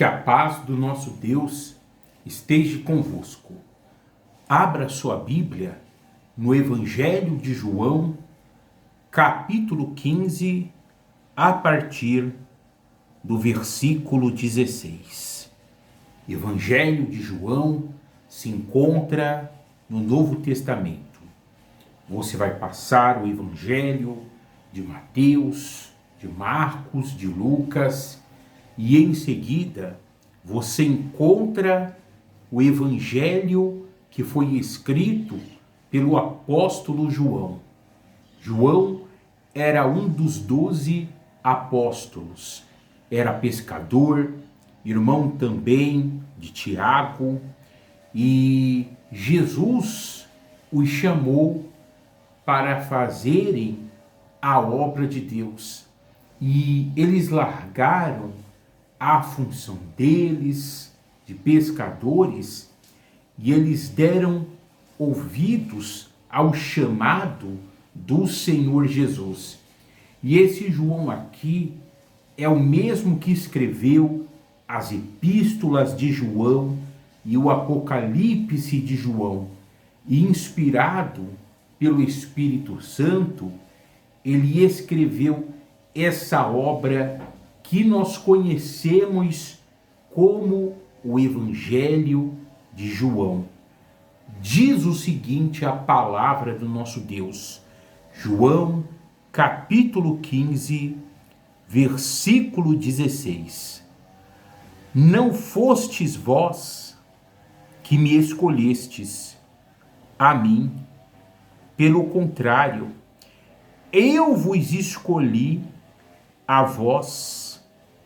Que a paz do nosso Deus esteja convosco. Abra sua Bíblia no Evangelho de João, capítulo 15, a partir do versículo 16. Evangelho de João se encontra no Novo Testamento. Você vai passar o Evangelho de Mateus, de Marcos, de Lucas, e em seguida você encontra o Evangelho que foi escrito pelo apóstolo João. João era um dos 12 apóstolos. Era pescador, irmão também de Tiago, e Jesus os chamou para fazerem a obra de Deus. E eles largaram a função deles de pescadores e eles deram ouvidos ao chamado do Senhor Jesus. E esse João aqui é o mesmo que escreveu as epístolas de João e o Apocalipse de João. E inspirado pelo Espírito Santo, ele escreveu essa obra que nós conhecemos como o Evangelho de João. Diz o seguinte a palavra do nosso Deus. João, capítulo 15, versículo 16. Não fostes vós que me escolhestes a mim, pelo contrário, eu vos escolhi a vós,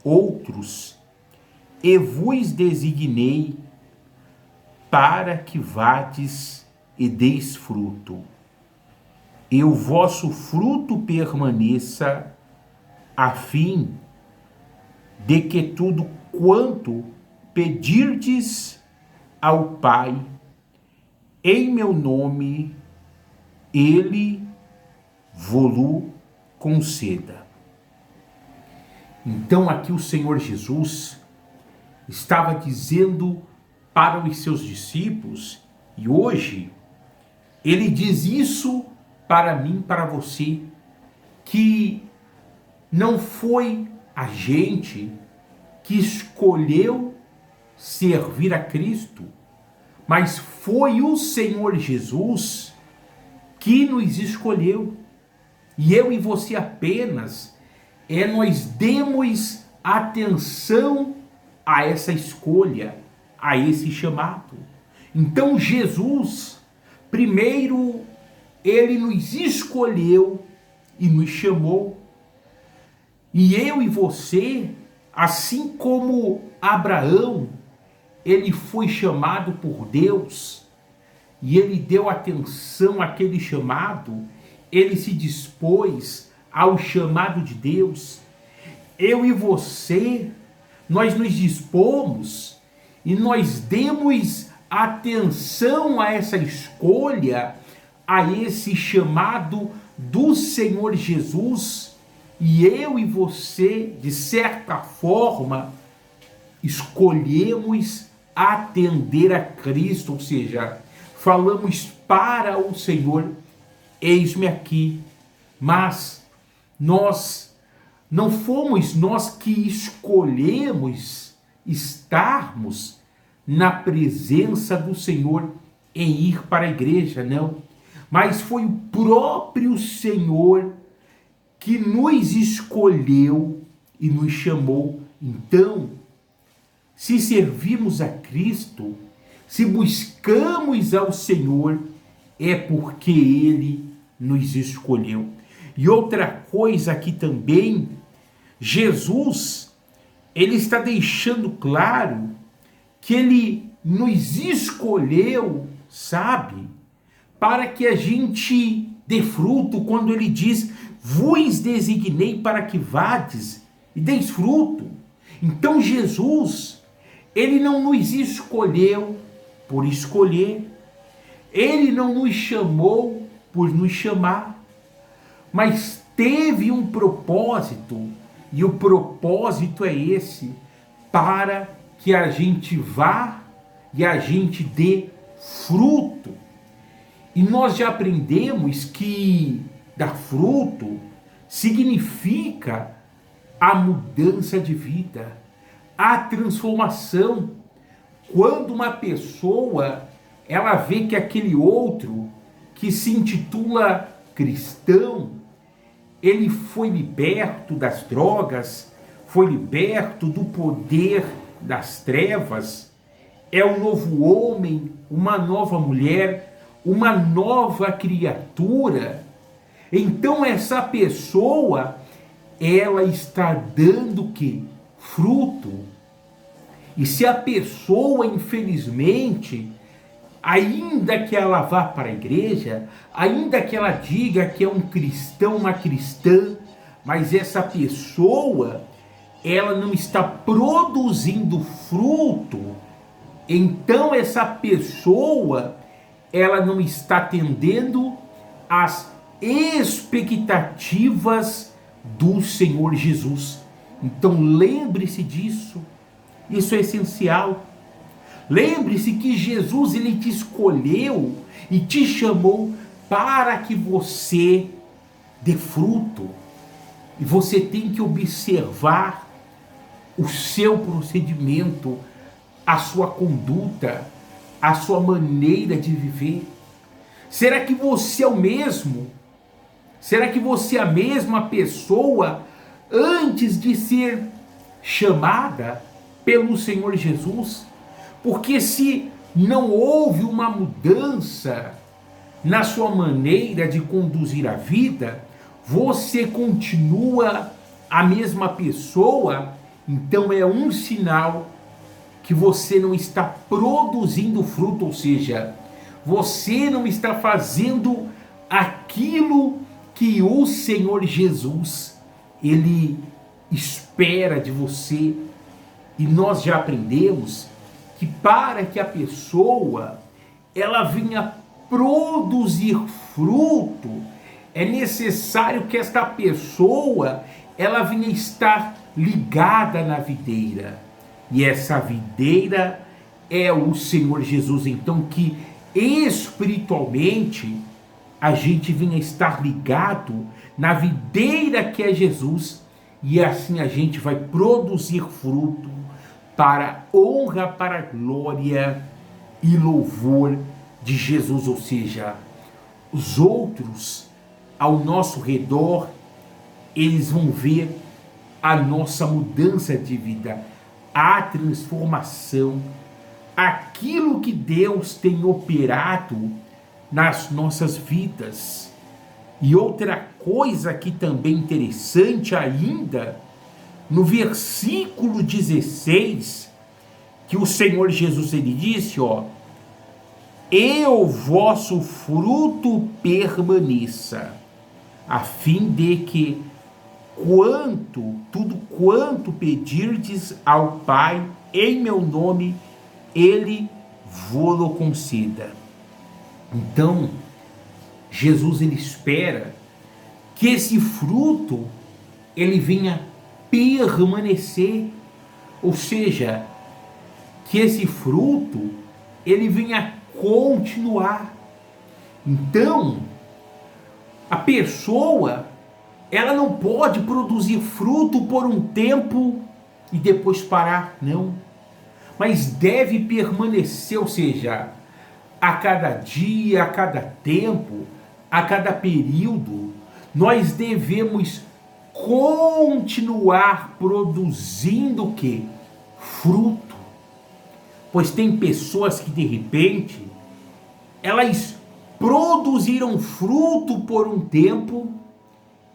outros, e vos designei para que vades e deis fruto, e o vosso fruto permaneça, a fim de que tudo quanto pedirdes ao Pai, em meu nome, Ele vô-lo conceda. Então aqui o Senhor Jesus estava dizendo para os seus discípulos, e hoje ele diz isso para mim, para você, que não foi a gente que escolheu servir a Cristo, mas foi o Senhor Jesus que nos escolheu. E eu e você apenas nós demos atenção a essa escolha, a esse chamado. Então Jesus, primeiro, ele nos escolheu e nos chamou. E eu e você, assim como Abraão, ele foi chamado por Deus e ele deu atenção àquele chamado, ele se dispôs ao chamado de Deus. Eu e você, nós nos dispomos e nós demos atenção a essa escolha, a esse chamado do Senhor Jesus, e eu e você, de certa forma, escolhemos atender a Cristo, ou seja, falamos para o Senhor, eis-me aqui, mas não fomos nós que escolhemos estarmos na presença do Senhor em ir para a igreja, não. Mas foi o próprio Senhor que nos escolheu e nos chamou. Então, se servimos a Cristo, se buscamos ao Senhor, é porque Ele nos escolheu. E outra coisa aqui também, Jesus, ele está deixando claro que ele nos escolheu, sabe, para que a gente dê fruto, quando ele diz, vos designei para que vades e deis fruto. Então Jesus, ele não nos escolheu por escolher, ele não nos chamou por nos chamar, mas teve um propósito, e o propósito é esse, para que a gente vá e a gente dê fruto. E nós já aprendemos que dar fruto significa a mudança de vida, a transformação. Quando uma pessoa ela vê que aquele outro que se intitula cristão, ele foi liberto das drogas, foi liberto do poder das trevas, é um novo homem, uma nova mulher, uma nova criatura. Então essa pessoa, ela está dando que? Fruto. E se a pessoa, infelizmente, ainda que ela vá para a igreja, ainda que ela diga que é um cristão, uma cristã, mas essa pessoa, ela não está produzindo fruto, então essa pessoa, ela não está atendendo às expectativas do Senhor Jesus. Então lembre-se disso, isso é essencial. Lembre-se que Jesus, ele te escolheu e te chamou para que você dê fruto. E você tem que observar o seu procedimento, a sua conduta, a sua maneira de viver. Será que você é o mesmo? Será que você é a mesma pessoa antes de ser chamada pelo Senhor Jesus? Porque se não houve uma mudança na sua maneira de conduzir a vida, você continua a mesma pessoa, então é um sinal que você não está produzindo fruto, ou seja, você não está fazendo aquilo que o Senhor Jesus, ele espera de você. E nós já aprendemos que para que a pessoa ela venha produzir fruto, é necessário que esta pessoa ela venha estar ligada na videira. E essa videira é o Senhor Jesus. Então que espiritualmente a gente venha estar ligado na videira que é Jesus, e assim a gente vai produzir fruto para honra, para glória e louvor de Jesus. Ou seja, os outros ao nosso redor, eles vão ver a nossa mudança de vida, a transformação, aquilo que Deus tem operado nas nossas vidas. E outra coisa que também interessante ainda, no versículo 16, que o Senhor Jesus ele disse, e o vosso fruto permaneça, a fim de que tudo quanto pedirdes ao Pai em meu nome, ele vô-lo conceda. Então, Jesus ele espera que esse fruto ele venha permanecer, ou seja, que esse fruto ele venha continuar. Então, a pessoa ela não pode produzir fruto por um tempo e depois parar, não. Mas deve permanecer, ou seja, a cada dia, a cada tempo, a cada período, nós devemos continuar produzindo o quê? Fruto. Pois tem pessoas que de repente, elas produziram fruto por um tempo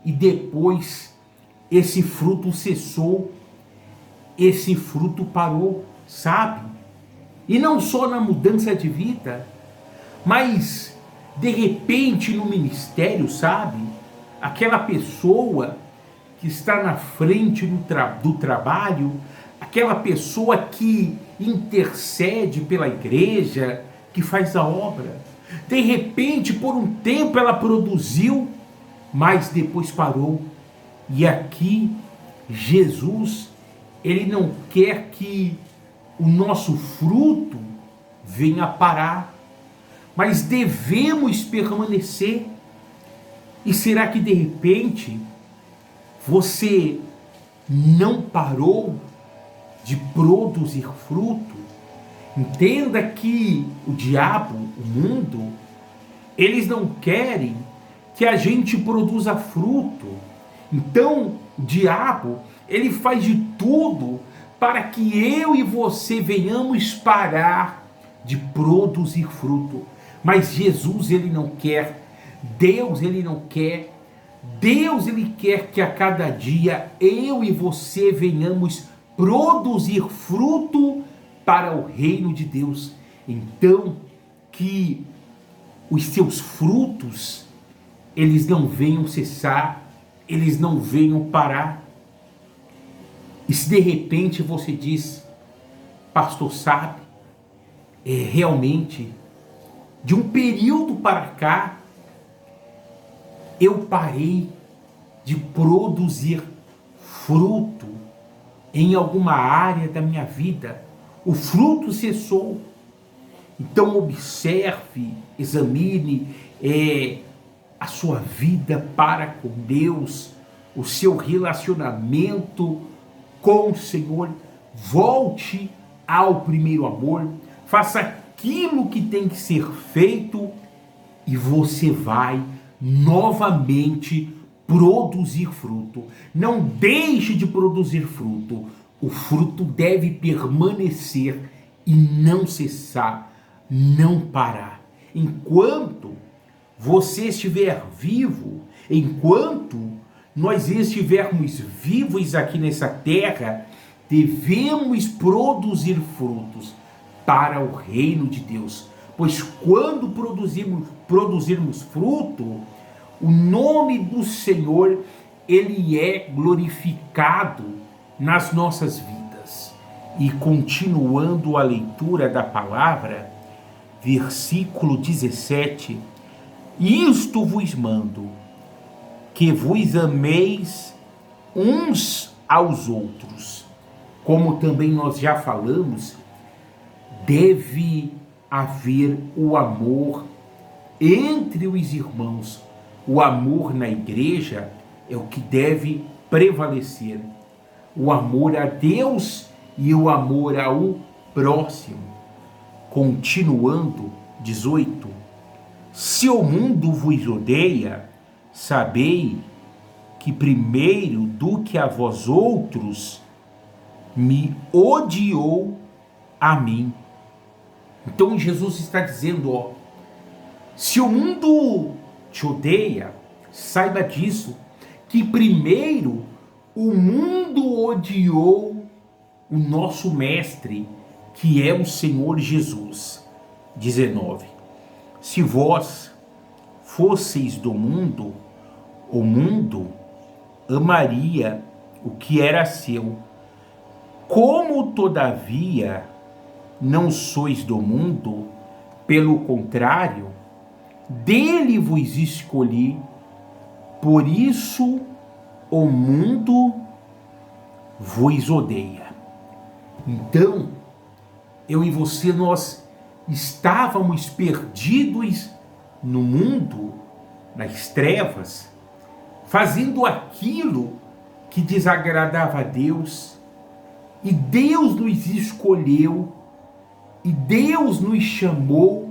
e depois esse fruto cessou, esse fruto parou, sabe? E não só na mudança de vida, mas de repente no ministério, sabe? Aquela pessoa que está na frente do trabalho, aquela pessoa que intercede pela igreja, que faz a obra. De repente, por um tempo ela produziu, mas depois parou. E aqui, Jesus, ele não quer que o nosso fruto venha parar, mas devemos permanecer. E será que de repente você não parou de produzir fruto? Entenda que o diabo, o mundo, eles não querem que a gente produza fruto. Então, o diabo, ele faz de tudo para que eu e você venhamos parar de produzir fruto. Mas Jesus, ele não quer. Deus, ele não quer. Deus, ele quer que a cada dia eu e você venhamos produzir fruto para o reino de Deus. Então, que os seus frutos, eles não venham cessar, eles não venham parar. E se de repente você diz, pastor, sabe, realmente, de um período para cá, eu parei de produzir fruto em alguma área da minha vida. O fruto cessou. Então observe, examine a sua vida para com Deus, o seu relacionamento com o Senhor. Volte ao primeiro amor, faça aquilo que tem que ser feito e você vai novamente produzir fruto. Não deixe de produzir fruto. O fruto deve permanecer e não cessar, não parar. Enquanto você estiver vivo, enquanto nós estivermos vivos aqui nessa terra, devemos produzir frutos para o reino de Deus. Pois quando produzirmos fruto, o nome do Senhor, ele é glorificado nas nossas vidas. E continuando a leitura da palavra, versículo 17, isto vos mando, que vos ameis uns aos outros. Como também nós já falamos, deve haver o amor entre os irmãos. O amor na igreja é o que deve prevalecer. O amor a Deus e o amor ao próximo. Continuando, 18. Se o mundo vos odeia, sabei que primeiro do que a vós outros me odiou a mim. Então Jesus está dizendo, se o mundo te odeia, saiba disso, que primeiro o mundo odiou o nosso mestre, que é o Senhor Jesus. 19. Se vós fosseis do mundo, o mundo amaria o que era seu. Como todavia não sois do mundo, pelo contrário, dele vos escolhi, por isso o mundo vos odeia. Então, eu e você, nós estávamos perdidos no mundo, nas trevas, fazendo aquilo que desagradava a Deus, e Deus nos escolheu, e Deus nos chamou,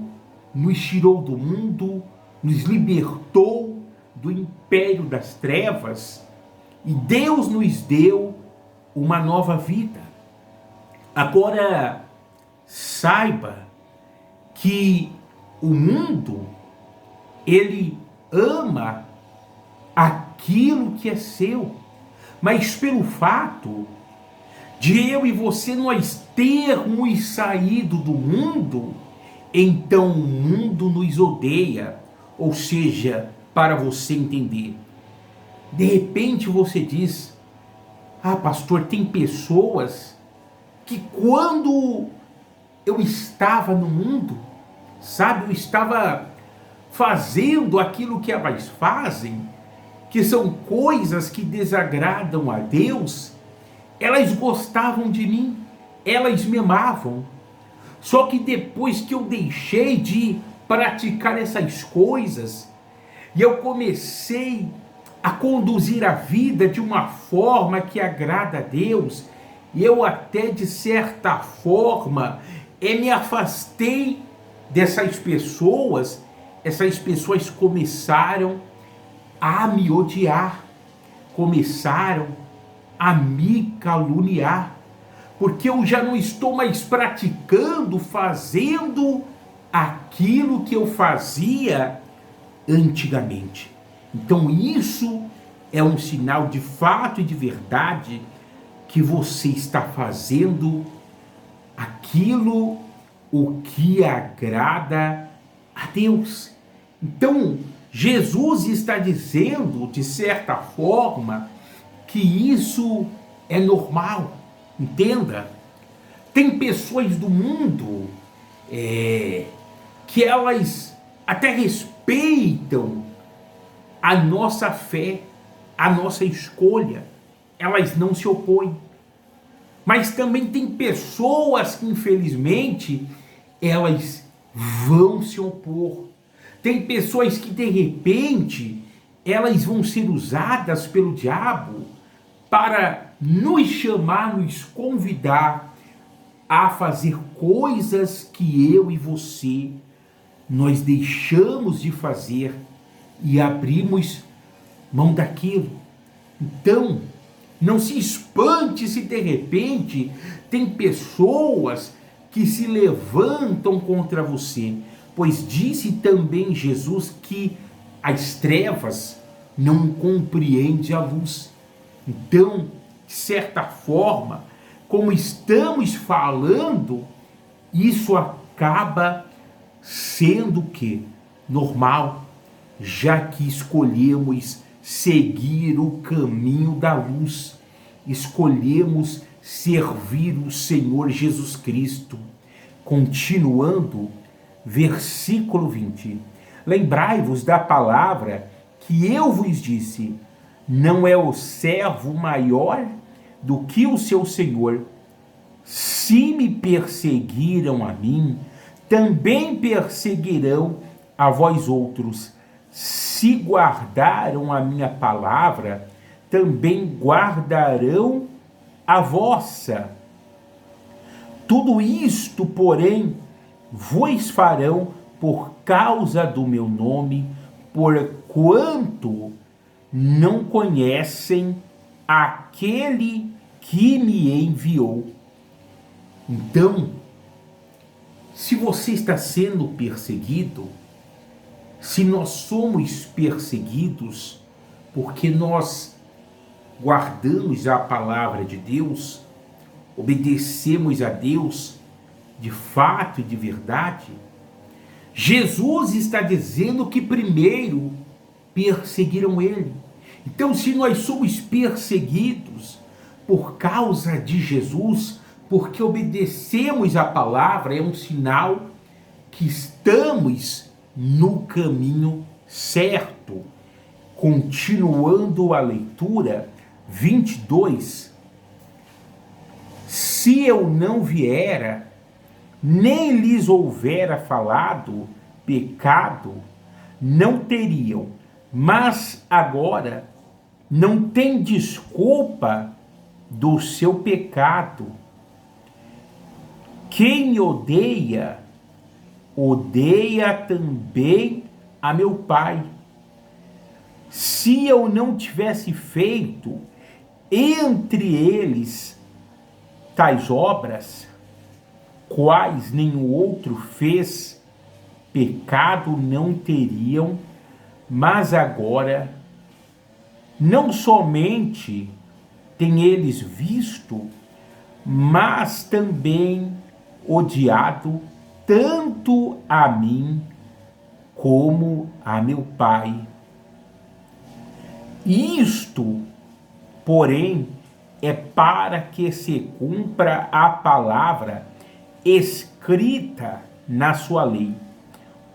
nos tirou do mundo, nos libertou do império das trevas, e Deus nos deu uma nova vida. Agora, saiba que o mundo, ele ama aquilo que é seu, mas pelo fato de eu e você nós termos saído do mundo, então o mundo nos odeia. Ou seja, para você entender, de repente você diz, pastor, tem pessoas que quando eu estava no mundo, sabe, eu estava fazendo aquilo que elas fazem, que são coisas que desagradam a Deus, elas gostavam de mim, elas me amavam. Só que depois que eu deixei de praticar essas coisas, e eu comecei a conduzir a vida de uma forma que agrada a Deus, eu até de certa forma me afastei dessas pessoas. Essas pessoas começaram a me odiar, começaram a me caluniar, porque eu já não estou mais praticando, fazendo aquilo que eu fazia antigamente. Então isso é um sinal de fato e de verdade que você está fazendo aquilo o que agrada a Deus. Então Jesus está dizendo, de certa forma, que isso é normal. Entenda, tem pessoas do mundo que elas até respeitam a nossa fé, a nossa escolha, elas não se opõem. Mas também tem pessoas que, infelizmente, elas vão se opor. Tem pessoas que, de repente, elas vão ser usadas pelo diabo para nos chamar, nos convidar a fazer coisas que eu e você, nós deixamos de fazer e abrimos mão daquilo. Então, não se espante se de repente tem pessoas que se levantam contra você, pois disse também Jesus que as trevas não compreendem a luz. Então, de certa forma, como estamos falando, isso acaba sendo o quê? Normal, já que escolhemos seguir o caminho da luz, escolhemos servir o Senhor Jesus Cristo. Continuando, versículo 20. Lembrai-vos da palavra que eu vos disse: não é o servo maior do que o seu senhor? Se me perseguiram a mim, também perseguirão a vós outros. Se guardaram a minha palavra, também guardarão a vossa. Tudo isto, porém, vos farão por causa do meu nome, porquanto não conhecem aquele que me enviou. Então, se você está sendo perseguido, se nós somos perseguidos porque nós guardamos a palavra de Deus, obedecemos a Deus de fato e de verdade, Jesus está dizendo que primeiro perseguiram ele. Então, se nós somos perseguidos por causa de Jesus, porque obedecemos a palavra, é um sinal que estamos no caminho certo. Continuando a leitura, 22. Se eu não viera, nem lhes houvera falado pecado, não teriam, mas agora não tem desculpa do seu pecado. Quem me odeia, odeia também a meu Pai. Se eu não tivesse feito entre eles tais obras, quais nenhum outro fez, pecado não teriam, mas agora não somente têm eles visto, mas também odiado tanto a mim como a meu Pai. Isto, porém, é para que se cumpra a palavra escrita na sua lei.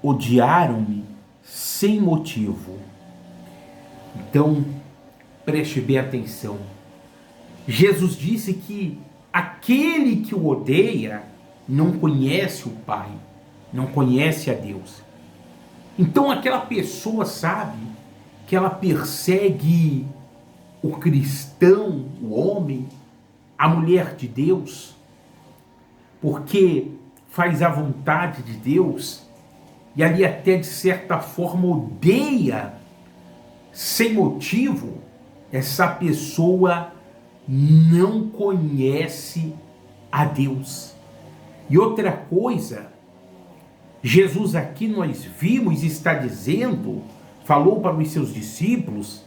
Odiaram-me sem motivo. Então, preste bem atenção. Jesus disse que aquele que o odeia não conhece o Pai, não conhece a Deus. Então aquela pessoa sabe que ela persegue o cristão, o homem, a mulher de Deus, porque faz a vontade de Deus e ali até de certa forma odeia sem motivo. Essa pessoa não conhece a Deus. E outra coisa, Jesus aqui nós vimos, está dizendo, falou para os seus discípulos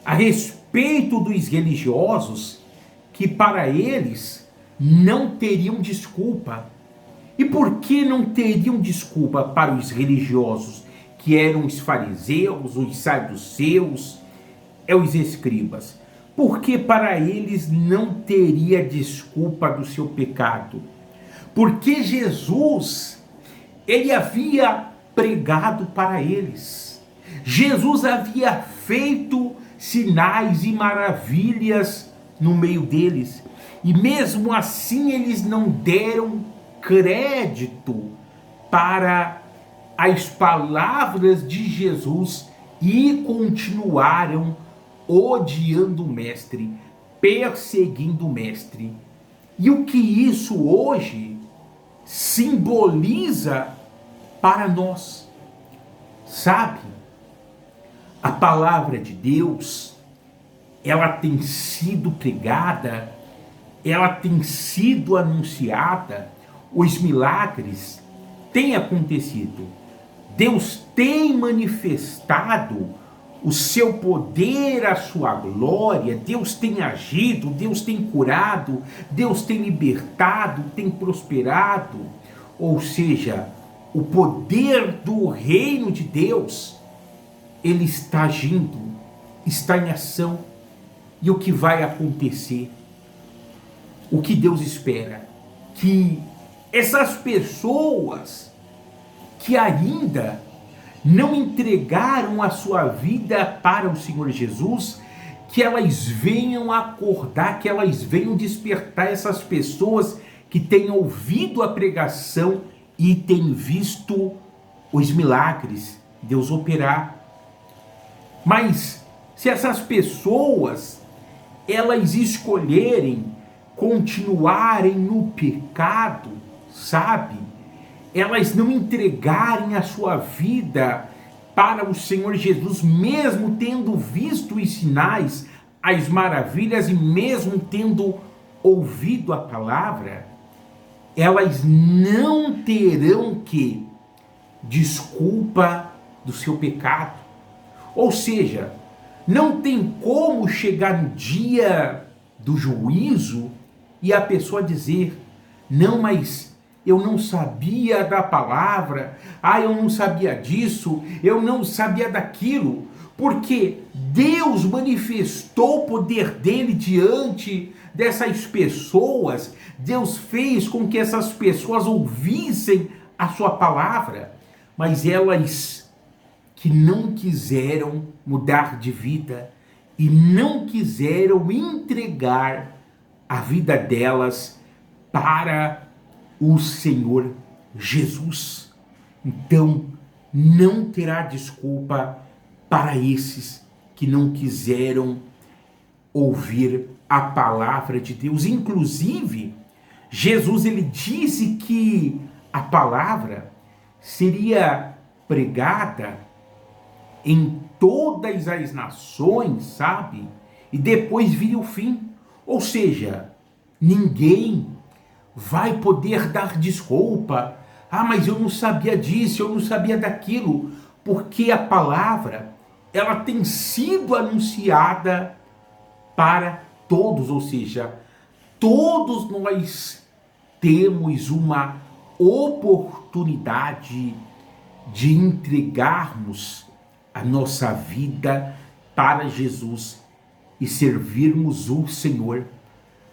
a respeito dos religiosos, que para eles não teriam desculpa. E por que não teriam desculpa para os religiosos, que eram os fariseus, os saduceus, os escribas? Porque para eles não teria desculpa do seu pecado. Porque Jesus, ele havia pregado para eles. Jesus havia feito sinais e maravilhas no meio deles. E mesmo assim eles não deram crédito para as palavras de Jesus e continuaram odiando o mestre, perseguindo o mestre. E o que isso hoje simboliza para nós? Sabe? A palavra de Deus, ela tem sido pregada, ela tem sido anunciada, os milagres têm acontecido. Deus tem manifestado o seu poder, a sua glória. Deus tem agido, Deus tem curado, Deus tem libertado, tem prosperado. Ou seja, o poder do reino de Deus, ele está agindo, está em ação. E o que vai acontecer? O que Deus espera? Que essas pessoas que ainda não entregaram a sua vida para o Senhor Jesus, que elas venham acordar, que elas venham despertar essas pessoas que têm ouvido a pregação e têm visto os milagres, Deus operar. Mas se essas pessoas, elas escolherem continuarem no pecado, sabe? Elas não entregarem a sua vida para o Senhor Jesus, mesmo tendo visto os sinais, as maravilhas e mesmo tendo ouvido a palavra, elas não terão que desculpa do seu pecado. Ou seja, não tem como chegar no dia do juízo e a pessoa dizer: não, mas eu não sabia da palavra, eu não sabia disso, eu não sabia daquilo, porque Deus manifestou o poder dele diante dessas pessoas. Deus fez com que essas pessoas ouvissem a sua palavra, mas elas que não quiseram mudar de vida e não quiseram entregar a vida delas para o Senhor Jesus. Então, não terá desculpa para esses que não quiseram ouvir a palavra de Deus. Inclusive, Jesus ele disse que a palavra seria pregada em todas as nações, sabe? E depois viria o fim. Ou seja, ninguém vai poder dar desculpa. Mas eu não sabia disso, eu não sabia daquilo. Porque a palavra, ela tem sido anunciada para todos. Ou seja, todos nós temos uma oportunidade de entregarmos a nossa vida para Jesus e servirmos o Senhor.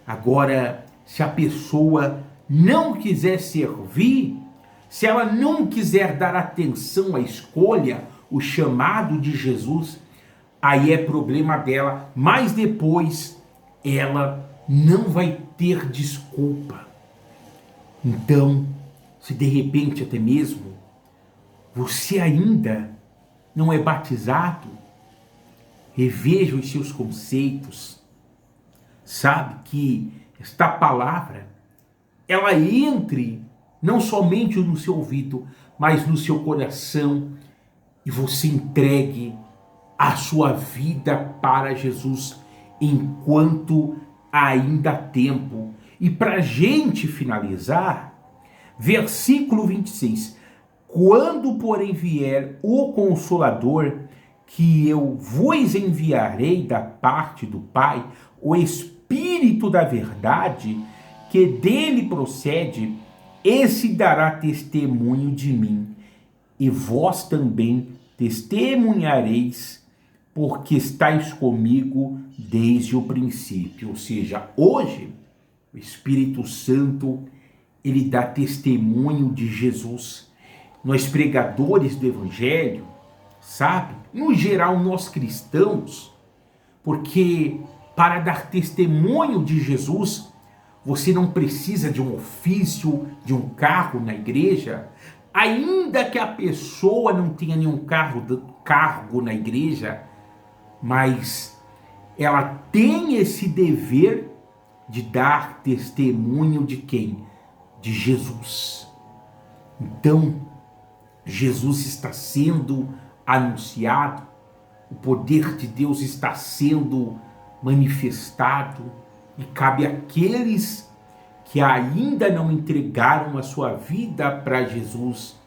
Agora, se a pessoa não quiser servir, se ela não quiser dar atenção à escolha, o chamado de Jesus, aí é problema dela, mas depois ela não vai ter desculpa. Então, se de repente até mesmo você ainda não é batizado, reveja os seus conceitos. Sabe que esta palavra, ela entre não somente no seu ouvido, mas no seu coração, e você entregue a sua vida para Jesus enquanto ainda há tempo. E para a gente finalizar, versículo 26. Quando, porém, vier o Consolador, que eu vos enviarei da parte do Pai, o Espírito da verdade, que dele procede, esse dará testemunho de mim, e vós também testemunhareis, porque estáis comigo desde o princípio. Ou seja, hoje o Espírito Santo, ele dá testemunho de Jesus. Nós pregadores do Evangelho, sabe? No geral, nós cristãos, porque para dar testemunho de Jesus, você não precisa de um ofício, de um cargo na igreja, ainda que a pessoa não tenha nenhum cargo na igreja, mas ela tem esse dever de dar testemunho de quem? De Jesus. Então, Jesus está sendo anunciado, o poder de Deus está sendo manifestado, e cabe àqueles que ainda não entregaram a sua vida para Jesus,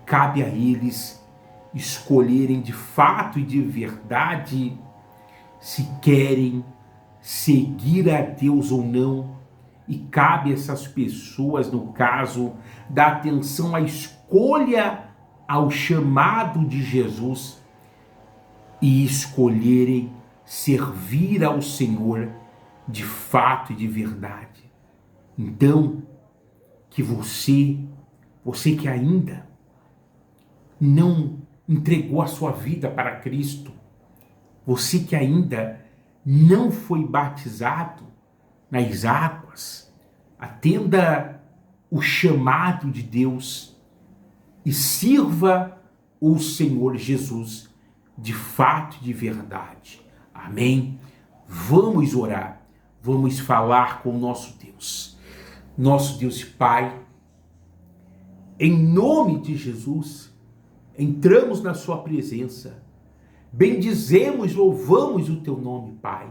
cabe a eles escolherem de fato e de verdade se querem seguir a Deus ou não, e cabe a essas pessoas, no caso, dar atenção à escolha, ao chamado de Jesus, e escolherem servir ao Senhor de fato e de verdade. Então, que você que ainda não entregou a sua vida para Cristo, você que ainda não foi batizado nas águas, atenda o chamado de Deus e sirva o Senhor Jesus de fato e de verdade. Amém? Vamos orar, vamos falar com o nosso Deus. Nosso Deus e Pai, em nome de Jesus, entramos na sua presença, bendizemos, louvamos o teu nome, Pai.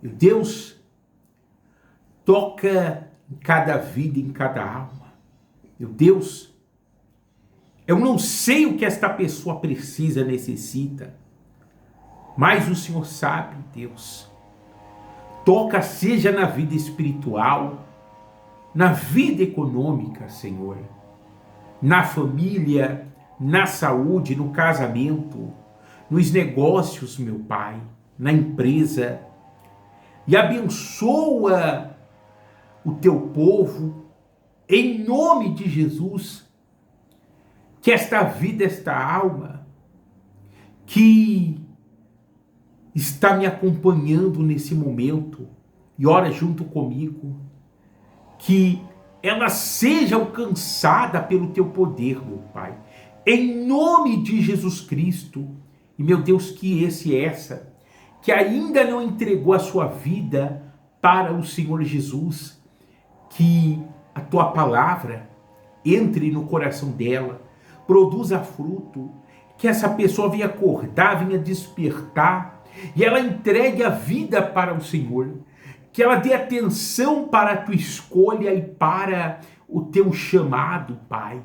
Meu Deus, toca em cada vida, em cada alma. Meu Deus, eu não sei o que esta pessoa precisa, necessita, mas o Senhor sabe, Deus. Toca, seja na vida espiritual, na vida econômica, Senhor, na família, na saúde, no casamento, nos negócios, meu Pai, na empresa, e abençoa o teu povo, em nome de Jesus, que esta vida, esta alma, que está me acompanhando nesse momento, e ora junto comigo, que ela seja alcançada pelo teu poder, meu Pai, em nome de Jesus Cristo. E meu Deus, que essa que ainda não entregou a sua vida para o Senhor Jesus, que a tua palavra entre no coração dela, produza fruto, que essa pessoa venha acordar, venha despertar, e ela entregue a vida para o Senhor, que ela dê atenção para a tua escolha e para o teu chamado, Pai.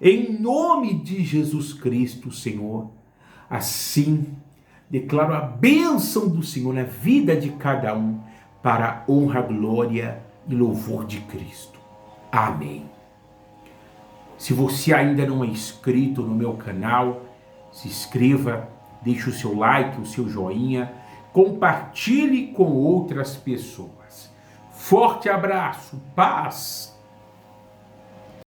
Em nome de Jesus Cristo, Senhor, assim declaro a bênção do Senhor na vida de cada um, para a honra, glória e louvor de Cristo. Amém. Se você ainda não é inscrito no meu canal, se inscreva, deixe o seu like, o seu joinha, compartilhe com outras pessoas. Forte abraço, paz!